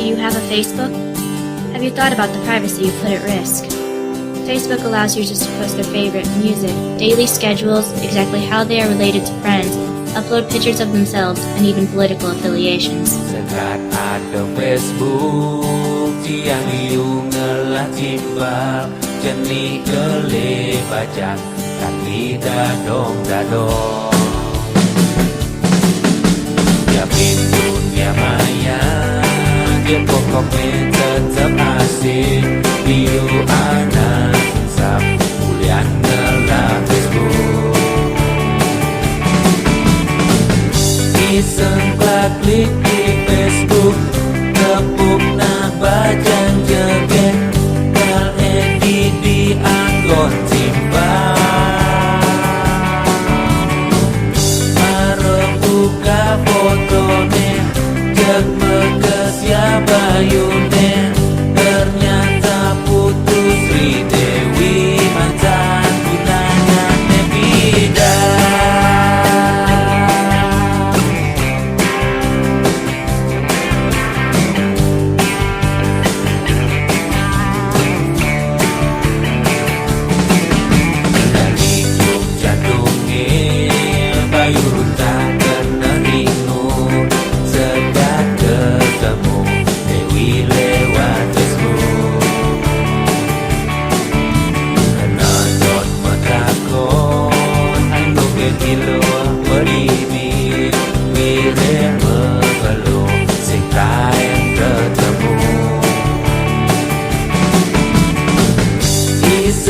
you have a Facebook? Have you thought about the privacy you put at risk? Facebook allows users to post their favorite music, daily schedules, exactly how they are related to friends, upload pictures of themselves, and even political affiliations. Sekat ada Facebook Tiang liu ngelah timbal Jenih gele bajak Kaki dadong Ya dunia maya Dia pokoknya tetap asik Biu anak Sab Mulian ngelah Facebook Iseng klik di Facebook Tepuk na bajang jeget Kal edi di anggon timbang Marah buka fotone Jeg meges ya bayune Ternyata putus Sri Dewi mantan tunanya Nebida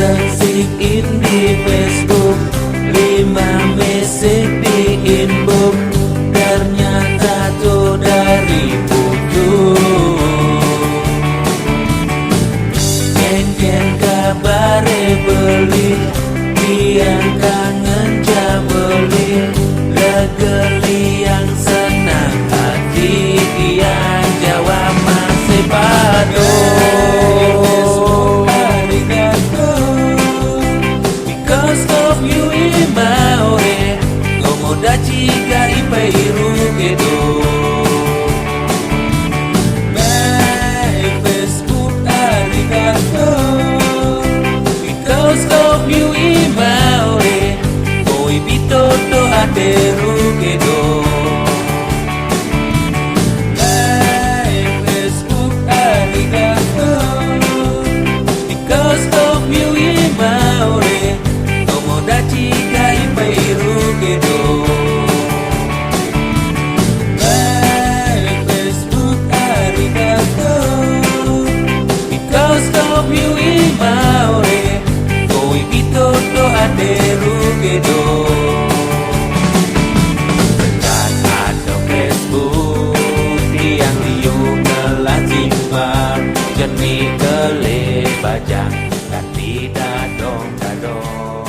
Seksikin di Facebook 5 mesej di inbox Ternyata tuh dari putus Ken kabare beli Yang kangen jabeli Legeli yang senang hati Yang jawab masih paduh Chica y Peiru quedó Facebook arigato Because of you imaore Hoy bitoto ateru quedó Facebook arigato Because of you imaore Tomodachi ga ippai iru quedó Sekat ada Facebook Tiang liu ngelah timbal Jenih gele bajang Dan tidak dong